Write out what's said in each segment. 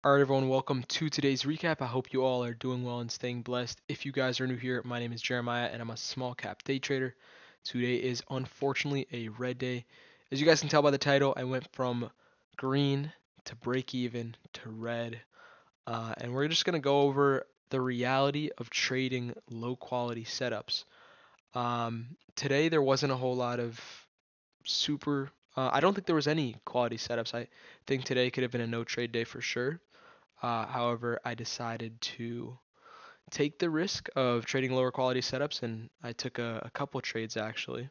All right, everyone, welcome to today's recap. I hope you all are doing well and staying blessed. If you guys are new here, my name is Jeremiah and I'm a small cap day trader. Today is unfortunately a red day. As you guys can tell by the title, I went from green to break even to red. And we're just going to go over the reality of trading low quality setups. Today, there wasn't a whole lot of super. I don't think there was any quality setups. I think today could have been a no trade day for sure. However, I decided to take the risk of trading lower quality setups, and I took a couple trades actually.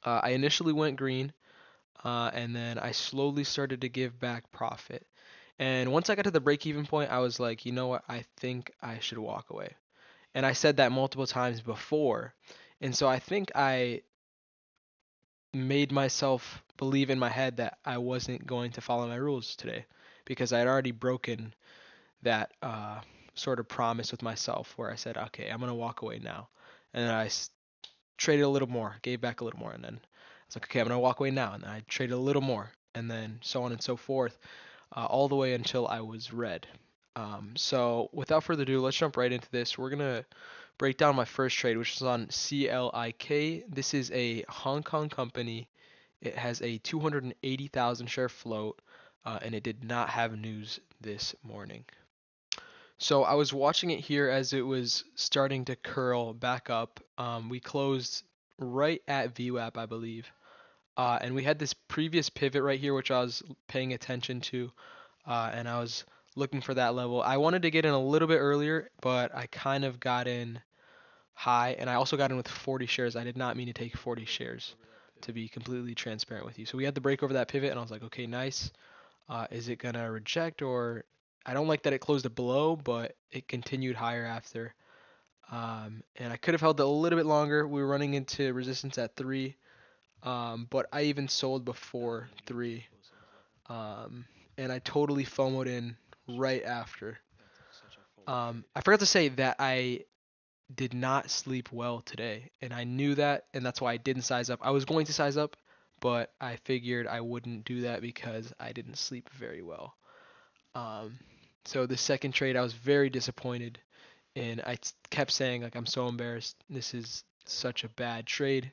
I initially went green, and then I slowly started to give back profit. And once I got to the break even point, I was like, you know what? I think I should walk away. And I said that multiple times before. And so I think I made myself believe in my head that I wasn't going to follow my rules today because I had already broken that sort of promise with myself where I said, okay, I'm gonna walk away now, and then traded a little more, gave back a little more, and then I was like, okay, I'm gonna walk away now, and then I traded a little more, and then so on and so forth, all the way until I was red. So without further ado, let's jump right into this. We're gonna break down my first trade, which is on CLIK. This is a Hong Kong company. It has a 280,000 share float, and it did not have news this morning. So I was watching it here as it was starting to curl back up. We closed right at VWAP, I believe. And we had this previous pivot right here, which I was paying attention to, and I was looking for that level. I wanted to get in a little bit earlier, but I kind of got in high, and I also got in with 40 shares. I did not mean to take 40 shares, to be completely transparent with you. So we had the break over that pivot, and I was like, okay, nice. Is it gonna reject or I don't like that it closed it below, but it continued higher after. And I could have held it a little bit longer. We were running into resistance at 3, but I even sold before 3. And I totally FOMO'd in right after. I forgot to say that I did not sleep well today, and I knew that, and that's why I didn't size up. I was going to size up, but I figured I wouldn't do that because I didn't sleep very well. Um, so the second trade, I was very disappointed, and kept saying like I'm so embarrassed. This is such a bad trade,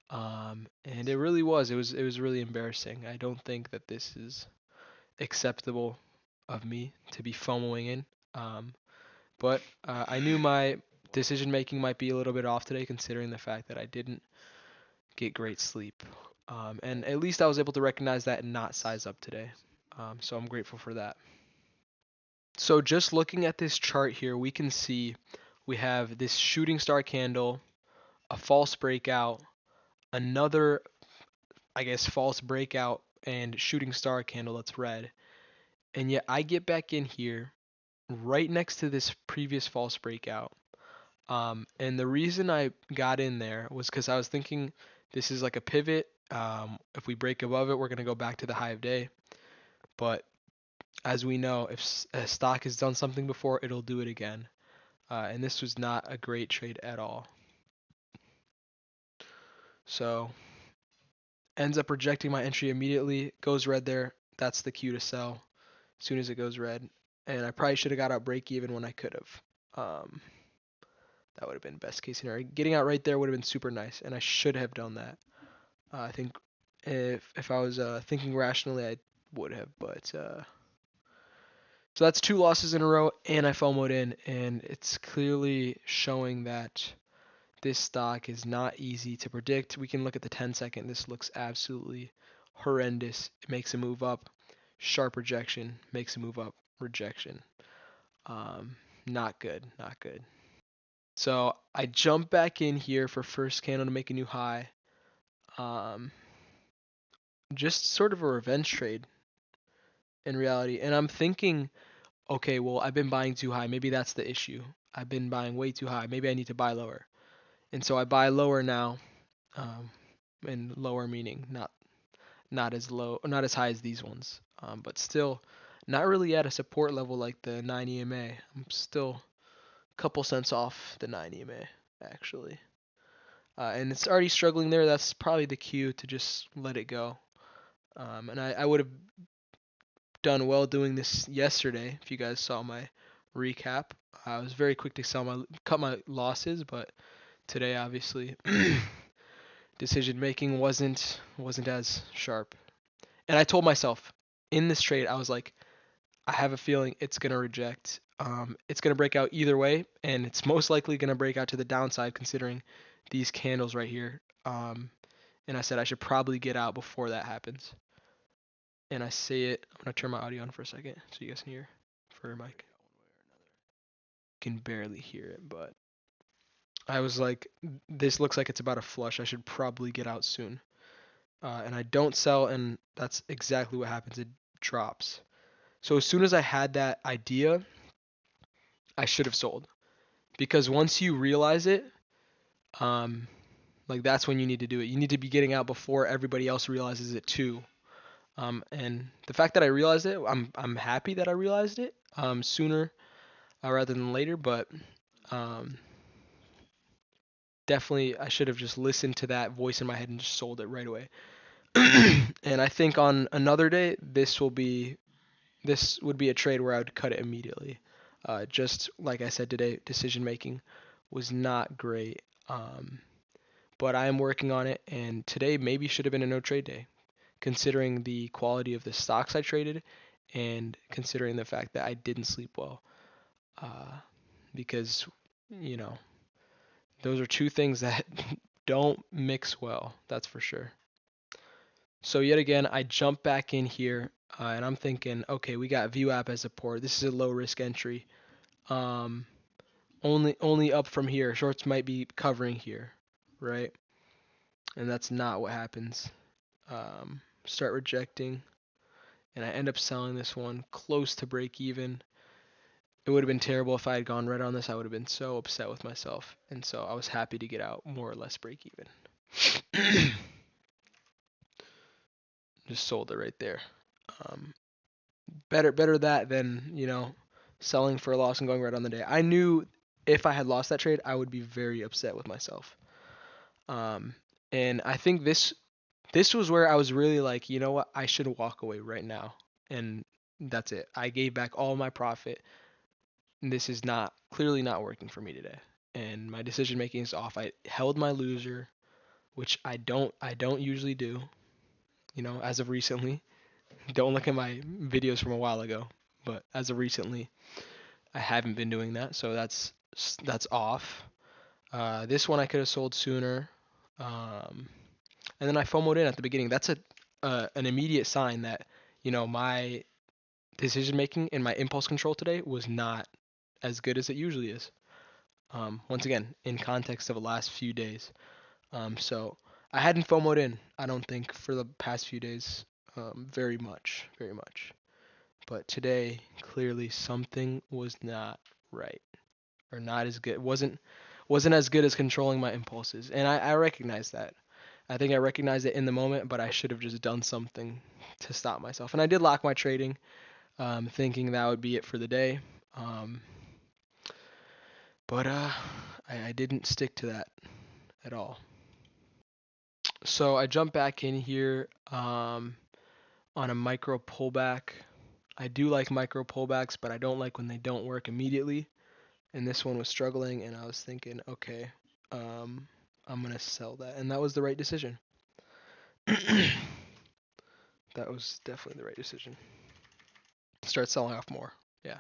and it really was. It was really embarrassing. I don't think that this is acceptable of me to be FOMOing in. Um, but I knew my decision making might be a little bit off today, considering the fact that I didn't get great sleep. And at least I was able to recognize that and not size up today. So I'm grateful for that. So just looking at this chart here, we can see we have this shooting star candle, a false breakout, another, I guess, false breakout and shooting star candle that's red. And yet I get back in here right next to this previous false breakout. And the reason I got in there was because I was thinking this is like a pivot. If we break above it, we're going to go back to the high of day. But as we know, if a stock has done something before, it'll do it again. And this was not a great trade at all. So ends up rejecting my entry immediately. Goes red there. That's the cue to sell as soon as it goes red. And I probably should have got out break even when I could have. That would have been best case scenario. Getting out right there would have been super nice, and I should have done that. I think if I was thinking rationally, I would have. But so that's 2 losses in a row, and I FOMO'd in, and it's clearly showing that this stock is not easy to predict. We can look at the 10-second. This looks absolutely horrendous. It makes a move up, sharp rejection, makes a move up, rejection. Not good, not good. So I jump back in here for first candle to make a new high. Um, just sort of a revenge trade in reality. And I'm thinking, okay, well, I've been buying too high. Maybe that's the issue. I've been buying way too high. Maybe I need to buy lower. And so I buy lower now, um, and lower meaning not as low, not as high as these ones, but still not really at a support level like the 9 EMA. I'm still a couple cents off the 9 EMA actually, and it's already struggling there. That's probably the cue to just let it go. And I would have done well doing this yesterday. If you guys saw my recap, I was very quick to cut my losses, but today obviously decision making wasn't as sharp. And I told myself in this trade, I was like, I have a feeling it's gonna reject. It's gonna break out either way, and it's most likely gonna break out to the downside considering these candles right here. And I said I should probably get out before that happens. And I say it. I'm gonna turn my audio on for a second so you guys can hear. For Mike, can barely hear it, but I was like, this looks like it's about a flush. I should probably get out soon. And I don't sell, and that's exactly what happens. It drops. So as soon as I had that idea, I should have sold. Because once you realize it, um, like that's when you need to do it. You need to be getting out before everybody else realizes it too. And the fact that I realized it, I'm happy that I realized it sooner rather than later. But um, definitely, I should have just listened to that voice in my head and just sold it right away. And I think on another day, this would be a trade where I would cut it immediately. Just like I said today, decision making was not great. But I am working on it, and today maybe should have been a no trade day, considering the quality of the stocks I traded and considering the fact that I didn't sleep well. Uh, because, you know, those are two things that don't mix well, that's for sure. So yet again, I jump back in here, and I'm thinking, okay, we got VWAP as support. This is a low risk entry. Um, only up from here. Shorts might be covering here, right? And that's not what happens. Start rejecting, and I end up selling this one close to break even. It would have been terrible if I had gone red on this. I would have been so upset with myself, and so I was happy to get out more or less break even. Just sold it right there. Um, better that than selling for a loss and going red on the day. I knew if I had lost that trade, I would be very upset with myself. Um, and I think this was where I was really like, you know what, I should walk away right now, and that's it. I gave back all my profit. And this is not clearly not working for me today, and my decision making is off. I held my loser, which I don't usually do. As of recently, don't look at my videos from a while ago, but as of recently, I haven't been doing that, so that's off. This one I could have sold sooner, and then I FOMO'd in at the beginning. That's an immediate sign that my decision making and my impulse control today was not as good as it usually is. Once again, in context of the last few days. So I hadn't FOMO'd in, I don't think, for the past few days, very much, very much. But today, clearly something was not right, or not as good. Wasn't as good as controlling my impulses, and I recognize that. I think I recognized it in the moment, but I should have just done something to stop myself. And I did lock my trading, thinking that would be it for the day. But I didn't stick to that at all. So I jump back in here on a micro pullback. I do like micro pullbacks, but I don't like when they don't work immediately. And this one was struggling, and I was thinking, okay, I'm gonna sell that, and that was the right decision. That was definitely the right decision. Start selling off more. Yeah.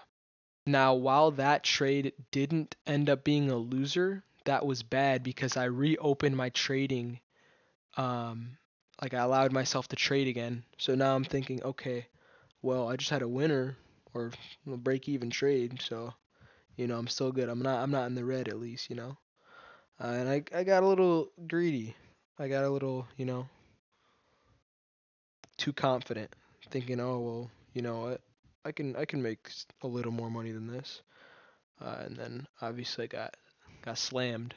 Now, while that trade didn't end up being a loser, that was bad because I reopened my trading. Like I allowed myself to trade again. So now I'm thinking, okay, well, I just had a winner or a break-even trade, so I'm still good. I'm not in the red at least. And I got a little greedy. I got a little, too confident, thinking, oh well, you know what, I can make a little more money than this. And then obviously I got slammed.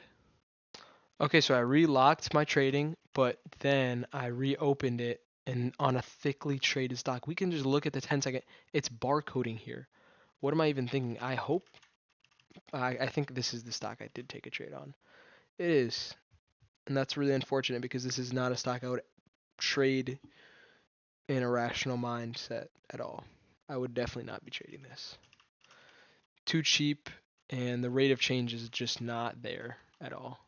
Okay, so I relocked my trading, but then I reopened it, and on a thickly traded stock, we can just look at the 10-second. It's barcoding here. What am I even thinking? I think this is the stock I did take a trade on. It is, and that's really unfortunate because this is not a stock I would trade in a rational mindset at all. I would definitely not be trading this. Too cheap, and the rate of change is just not there at all.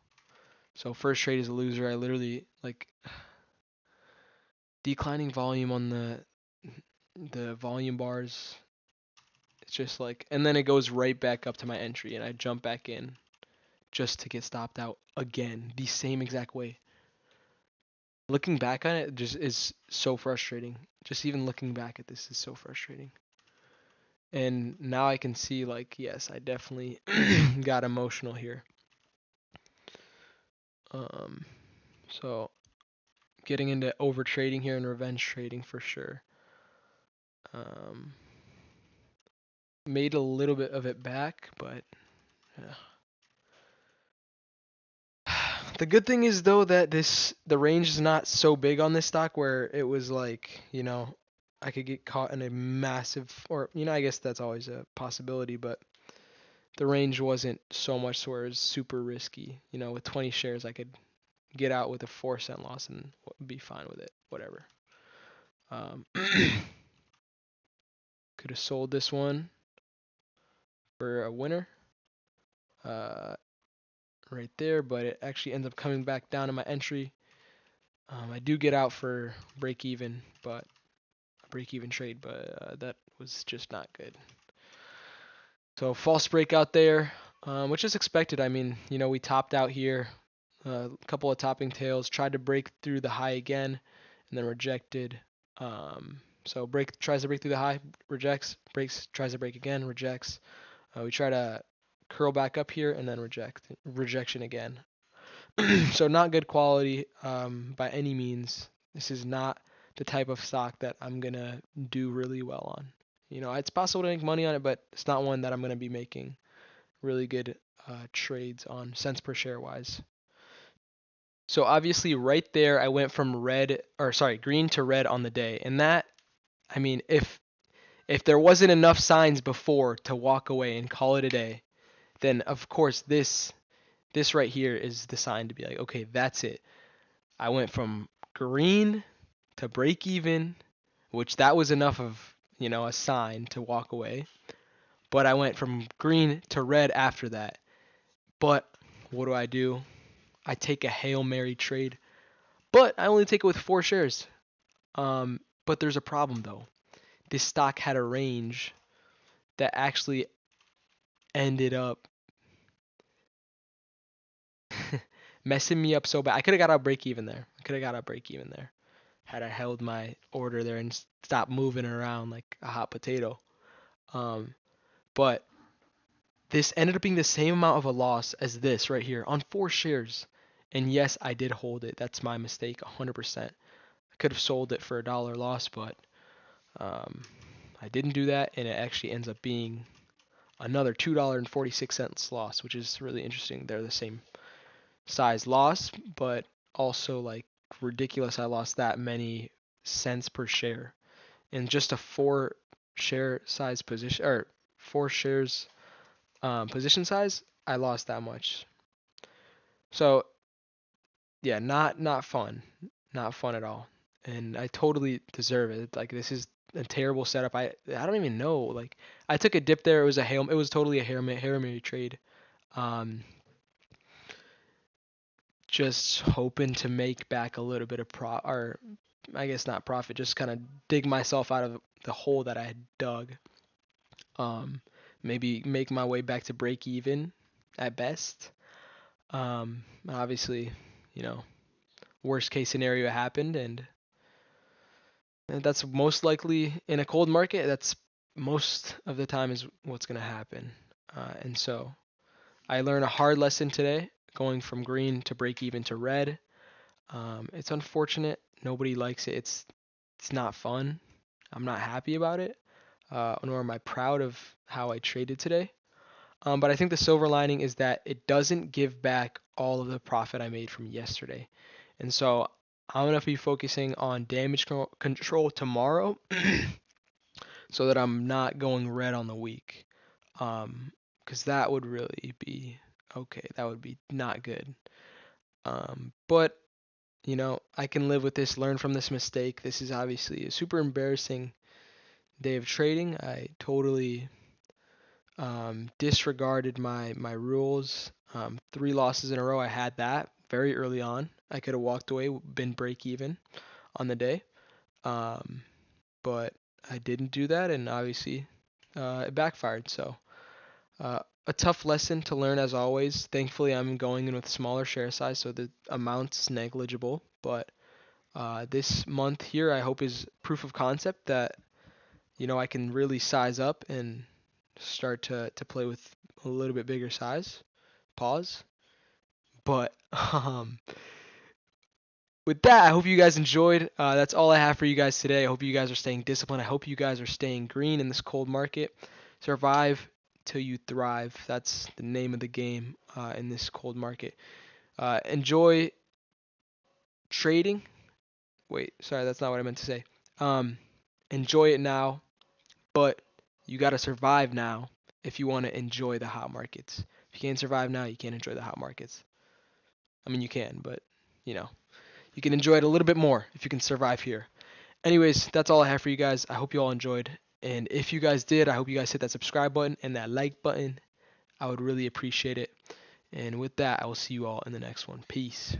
So first trade is a loser. I literally like declining volume on the volume bars. It's just like, and then it goes right back up to my entry, and I jump back in just to get stopped out again, the same exact way. Looking back on it just is so frustrating. Just even looking back at this is so frustrating. And now I can see, like, yes, I definitely got emotional here. So getting into over trading here and revenge trading for sure. Made a little bit of it back, but yeah. The good thing is though that the range is not so big on this stock where it was like, I could get caught in a massive, or I guess that's always a possibility, but the range wasn't so much where it was super risky. With 20 shares I could get out with a 4-cent loss and be fine with it, whatever. Could have sold this one for a winner right there, but it actually ends up coming back down to my entry. I do get out for break even trade, but that was just not good. So false breakout there, which is expected. I mean, we topped out here, a couple of topping tails, tried to break through the high again, and then rejected. So tries to break through the high, rejects, tries to break again, rejects. We try to curl back up here and then rejection again. So not good quality by any means. This is not the type of stock that I'm gonna do really well on. It's possible to make money on it, but it's not one that I'm gonna be making really good trades on cents per share wise. So obviously right there I went from green to red on the day, and that, I mean, if there wasn't enough signs before to walk away and call it a day, then of course this right here is the sign to be like, okay, that's it. I went from green to break even, which that was enough of, a sign to walk away. But I went from green to red after that. But what do? I take a Hail Mary trade, but I only take it with 4 shares. But there's a problem though. This stock had a range that actually ended up messing me up so bad. I could have got out break even there. Had I held my order there and stopped moving around like a hot potato. But this ended up being the same amount of a loss as this right here on 4 shares. And yes, I did hold it. That's my mistake, 100%. I could have sold it for $1 loss, but I didn't do that, and it actually ends up being another $2.46 loss, which is really interesting. They're the same size loss, but also like ridiculous. I lost that many cents per share in just a 4 share size position, or 4 shares position size. I lost that much. So yeah, not fun, not fun at all, and I totally deserve it. Like, this is a terrible setup. I don't even know. Like, I took a dip there. It was totally a Hail Mary trade. Just hoping to make back a little bit of or I guess not profit, just kind of dig myself out of the hole that I had dug. Maybe make my way back to break even at best. Obviously, worst case scenario happened, and that's most likely in a cold market. That's most of the time is what's going to happen. And so I learned a hard lesson today, going from green to break even to red. It's unfortunate. Nobody likes it. It's not fun. I'm not happy about it, nor am I proud of how I traded today. But I think the silver lining is that it doesn't give back all of the profit I made from yesterday. And so I'm going to be focusing on damage control tomorrow so that I'm not going red on the week. Because that would really be okay. That would be not good. But I can live with this, learn from this mistake. This is obviously a super embarrassing day of trading. I totally disregarded my rules. 3 losses in a row. I had that very early on. I could have walked away, been break even on the day, um, but I didn't do that, and obviously it backfired. So a tough lesson to learn as always. Thankfully, I'm going in with smaller share size, so the amount's negligible. But this month here, I hope is proof of concept that I can really size up and start to play with a little bit bigger size. Pause. But with that, I hope you guys enjoyed. That's all I have for you guys today. I hope you guys are staying disciplined. I hope you guys are staying green in this cold market. Survive till you thrive. That's the name of the game in this cold market. Enjoy trading. Wait, sorry, that's not what I meant to say. Um, enjoy it now, but you got to survive now if you want to enjoy the hot markets. If you can't survive now, you can't enjoy the hot markets. I mean, you can, but you know, you can enjoy it a little bit more if you can survive here. Anyways, that's all I have for you guys. I hope you all enjoyed. And if you guys did, I hope you guys hit that subscribe button and that like button. I would really appreciate it. And with that, I will see you all in the next one. Peace.